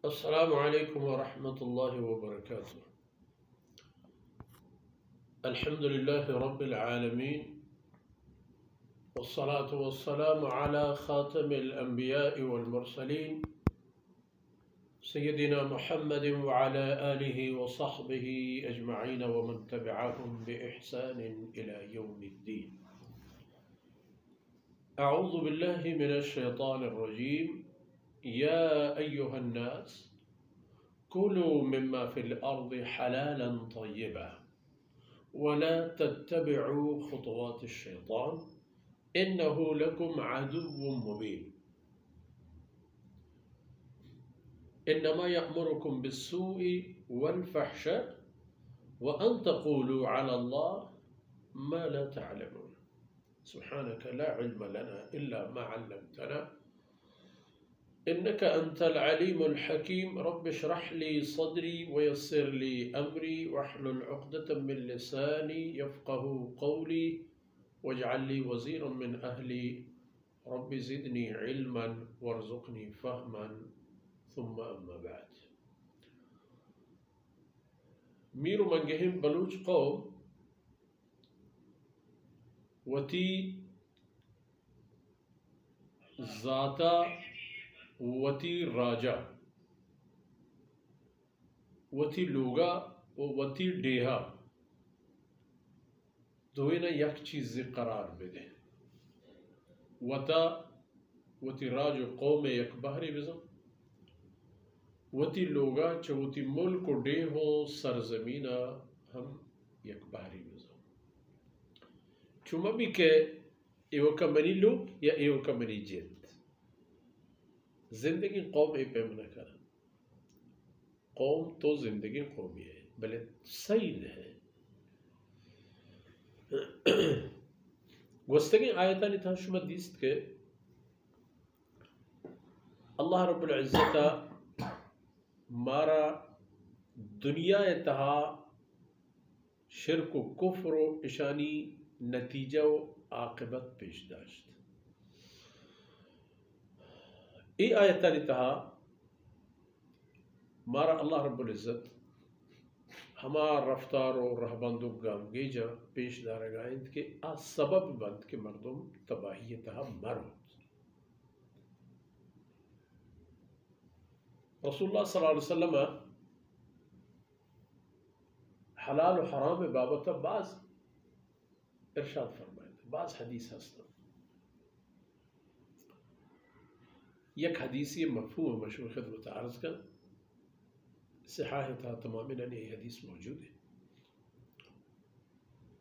अस्सलामु अलैकुम व रहमतुल्लाहि व बरकातुहू। अल्हम्दुलिल्लाहि रब्बिल आलमीन वस्सलातु वस्सलामु अला खातमिल अंबिया'i वल मुरसलीन सय्यदिना मुहम्मदिन व अला आलिहि व सहबिहि अजमईन व मन तबिअहुम बि इहसानिन इला यौमिद्दीन। अऊज़ु बिल्लाहि मिनश शैतानिर रजीम। या अय्युहन्नास कुलू मिम्मा फिल अर्दि हलालन तय्यबा वला तत्तबिअू खुतवातिश शैतान इन्नहु लकुम अदुव्वुम मुबीन। इन्नमा यअमुरुकुम बिस्सूइ वल फहशा व अन तक़ूलू अला अल्लाह मा ला तअलमून। सुब्हानक ला इल्म लना इल्ला मा अल्लमतना इन्नका अंतल अलीमुल हकीम। रब्बि इश्रह ली सदरी व यस्सिर ली अमरी वहलुल उक़दतम मिन लिसानी यफ़क़हू क़ौली वजअल ली वज़ीरन मिन अहली रब्बि ज़िदनी इल्मन वरज़ुक़नी फ़हमन सुम्मा अम्मा बाद। मीर मंगहिम बलूच कौम वती ज़ाता वती राजा वती लोगा व वती डेहा दोना यक चीज़ करार बेदे वता वती राज कौम यक बहरी विज़म वती लोगा चवती मुल्क डेहो सरजमीना हम यक बहरी विज़म चुमा भी के एवका मनी लोग या एवका मनी जिंद जिंदगी कौम ए पेमना कर कौम तो जिंदगी कौमी है भले सही है। गुस्तगी आयता निथा शुमदीस्त के अल्लाह रब्बुल इज़्ज़ता मारा दुनिया तहा शिरक व कुफ्र इशानी नतीजा व आक़िबत पेश दाश्त। ई आयता नितहा मारा अल्लाह रब्बुल इज़्ज़त हमार रफ्तार और रहबंदुक गाम गेजा पेश दारगाइंद के आ सबब बंद के मर्दुम तबाही तहा मरो। रसूलुल्लाह सल्लल्लाहु अलैहि वसल्लम हलाल और हराम बाबत बाज इरशाद फरमाए बाज हदीस हस्ता यक हदीसी मफ़हूम मशहूर खिदमत अर्ज़ का सिहाह था तमाम ने हदीस मौजूद है।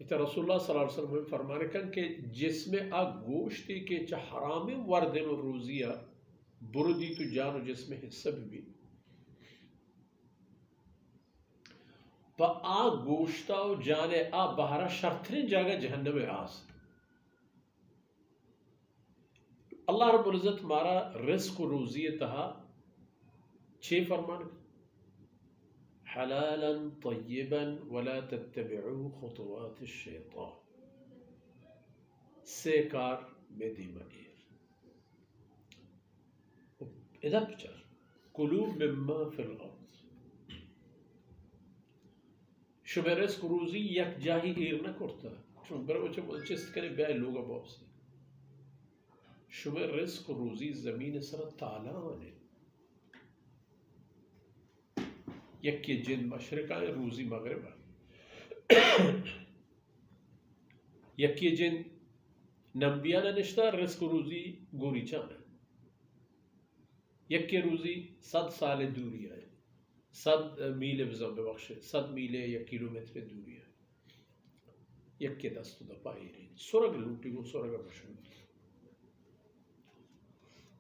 इतना रसूलुल्लाह सल्लल्लाहु अलैहि वसल्लम फरमाने कन के जिसमें आ गोश्ती के च हराम वर्दन और रोजिया बुरदी तो जानो जिसमें हिस्सा भी प आ गोश्ता जाने आ बहरा शर्तने जगह जहन्नम आस। अल्लाह रब्बुल इज़्ज़त मारा रिस्क रोज़ी तहा छे फरमान हलालन तय्यबन वला तत्तबिअू खुतवातिश शैतान से कार बेदीमनीर इधर पिचर कुलू मिम्मा फिल अर्ज़ शुमे रिस्क रोज़ी यक जाही ईर न करता चुन बर वचे चिस्त करे ब्याह लोगा बहुत से शुमे रिस्क रोज़ी ज़मीन सर तालान है यक्के जिन मशरिका रोज़ी मगरिबा यक्के जिन नंबियाना निश्ता रिस्क रोज़ी गोरी चाना यक्के रोज़ी 100 साल दूरी है 100 मील विज़म बख्शे 100 मील या किलोमीटर दूरी है यक्के दस्त दपाई रही सुरग लूटी को सुरग बशून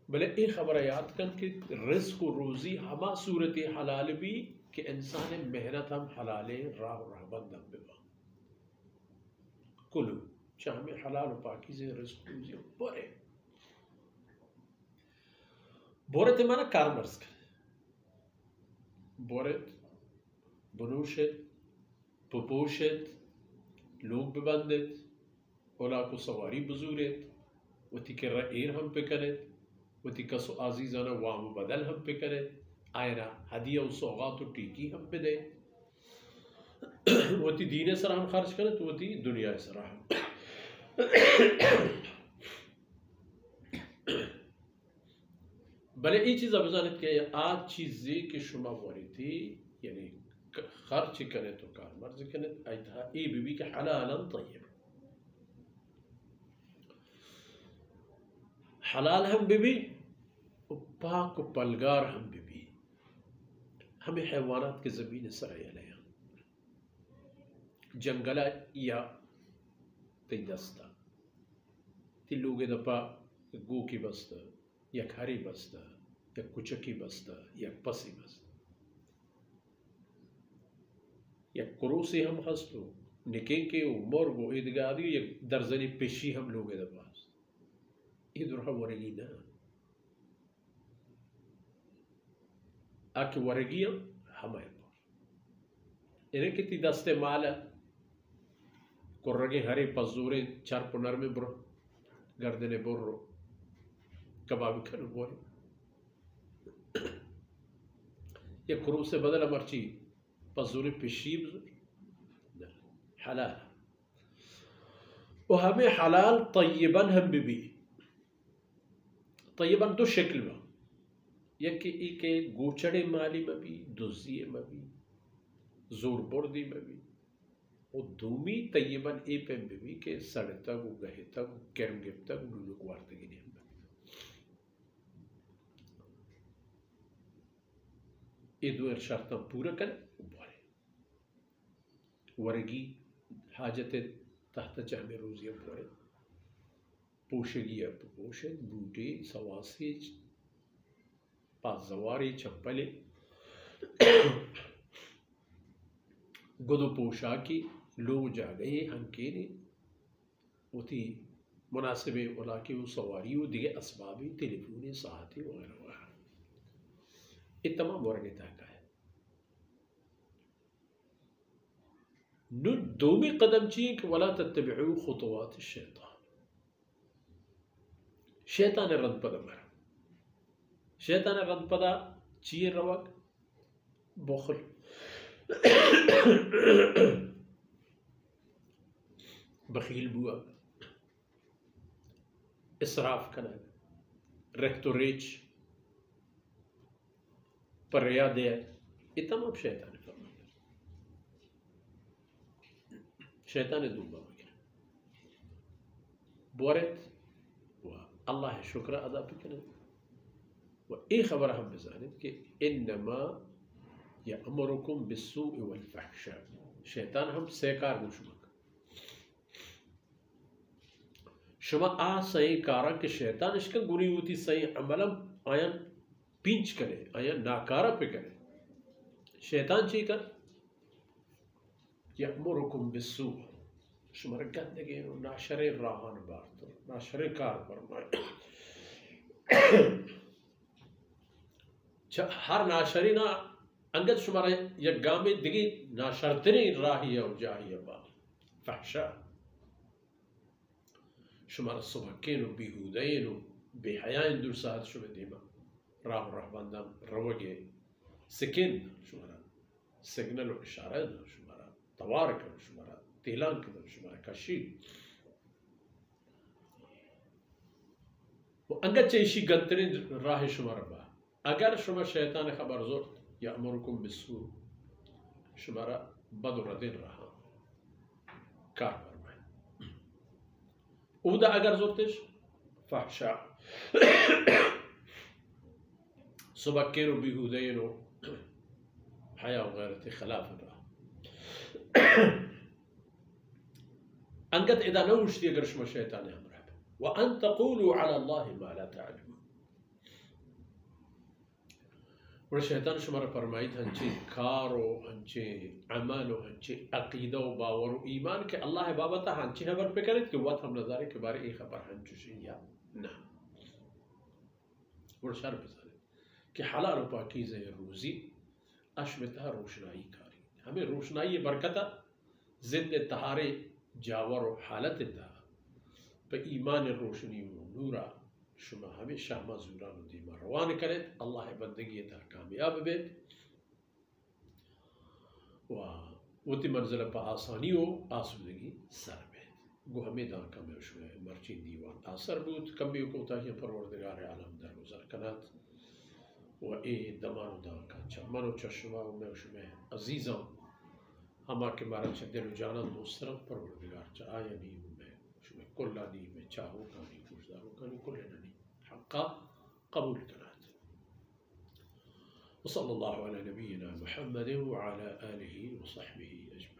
भले एक खबर याद कन कि रिस्क रोज़ी हमा सूरत हलाल भी कि इंसान मेहनत हम हलाले राह रहबंद हम बिवा कुलू चाह में हलाल पाकीज़े रिस्क रोज़ी बोरे बोरत माना कारमर्स बोरत बनूशत पपोशत लोग बबंदित ओला को सवारी बजूरत वती के एर हम पे करत वती कसो आजीजाना वाम बदल हम पे करे आयना हदिया और सौगात और टीकी हम पे दे वो ती दीन सर हम खर्च करें तो वो ती दुनिया सर हम भले ये चीज़ अब जानत के आज चीज़ें की शुमा वाली थी यानी खर्च करे तो कार मर्ज करे आई था ये बीबी के हलालन तय्यब हलाल हम बीबी पाक पलगार हम बीबी हमें हैवानात के ज़मीन सराय ले जंगला या तैदस्ता ती लोगे दपा गो की बस्ता या खारी बस्ता या कुचकी बस्ता या पसी बस्ता या क्रोसे हम हंसतो निके के उमर गो इदगादी या दर्जनी पेशी हम लोगे दपा इधर हम वरगी ना आके वरगिया हमारे पर इन्हें कितनी दस्ते माला कुर्रगे हरे पजूरे चार पुनर में बुर गर्दने बुर्रो कबाबी खन बोरे या क्रू से बदल मर्ची पजूरे पिशीब हलाल और हमें हलाल तय्यबन हम बीबी तय्यबन दो शक्ल में यकी के गोचड़े माली में भी दुजिए में भी जोर बोर्दी में भी और दूमी तय्यबन ए पे बीबी के सड़ता वो गहेता वो कैरम गिफ्ता वो लुलुक वार्ते की नहीं ये दो शर्तां पूरा कर बोले वरगी हाजत तहत चाहे रोजिया बोले पोशगी अब पोशे बूटे सवासी पाजवारी चप्पले गुदो पोशाकी लोग जा गए हंके ने उती मुनासिब उला की वो सवारी वो दिए असबाबी टेलीफोन साथी वगैरह वगैरह ये तमाम वर्ग का है नु दोमी कदम चाहिए कि वला तत्तबिउ खुतवात शैतान शैतान रद पदा मरा शैतान रद पदा चाहिए रवक बखल बखील बुआ इसराफ करना रहतो रेच परया दे ये तमाम शैतान दूबा वगैरह बोरत वह अल्लाह शुक्र अदा पे करें वह एक खबर हम बेजानित कि इन्नमा या अमरुकुम बिस्सूइ वल फहशा शैतान हम सेकार गुशमक शुमा आ सही कारा के शैतान इसका गुनी होती सही अमलम आयन पिंच करे आयन नाकारा पे करे शैतान ची कर या अमरुकुम बिस्सू शुमा रगत लगे नाशरे राहन बार नाशरे कार पर हर नाशरी ना अंगत शुमारा या गामे दिगी नाशरतनी राहिया और जाहिया बा फहशा शुमारा सुबह केनो बिहुदैनो बेहयाइन दूर साथ शुमे दीमा राम रहबंदम रवगे सिकिन शुमारा सिग्नल और इशारा दो शुमारा तवार करो शुमारा तेलान करो शुमारा कशी वो अंगत चेशी गंतरी राह शुमारा बा अगर शुमा शैतान खबर जोर या अमरुकुम बिस्सू शुमारा बदुरदिन रहा कार उदा अगर जोरतेश फहशा सुबह केरो बिहुदैनो हया वगैरह खिलाफ रहा अंगत इदा नौशती अगर शुमा शैतान हमरा व अन तक़ूलु अला अल्लाह मा ला तअलमून और शैतान शुमारा फरमाई हंचे कारो हंचे अमलो हंचे अकीदा बावर ईमान के अल्लाह बाबता हंचे खबर पे करे कि वत हम नजारे के बारे एक खबर हंचुशी या ना और शर पे कि हलाल व पाकीज़ा रोजी अशमता रोशनाई कारी हमें रोशनाई बरकता जिंद तहारे जावर हालत दा पे ईमान रोशनी नूरा شما همیشه مزوران و دیما روان کرد الله بندگی تا کامیاب بید و وتی منزل پا آسانی و آسودگی سر بید گو همه دان کمی شما مرچین دیوان آسر بود کمی و کوتاهی پروردگار عالم در گذر کنات و ای دمان و دان کن چمن و چشما و میں شما عزیزان ہما کے مارا چھ دل و جانان دوسترم پروردگار چھ آیا نیم میں شما کلا نیم چاہو کانی کشدارو کانی کل نیم حقا قبول كانت. وصلى الله على نبينا محمد وعلى آله وصحبه أجمعين.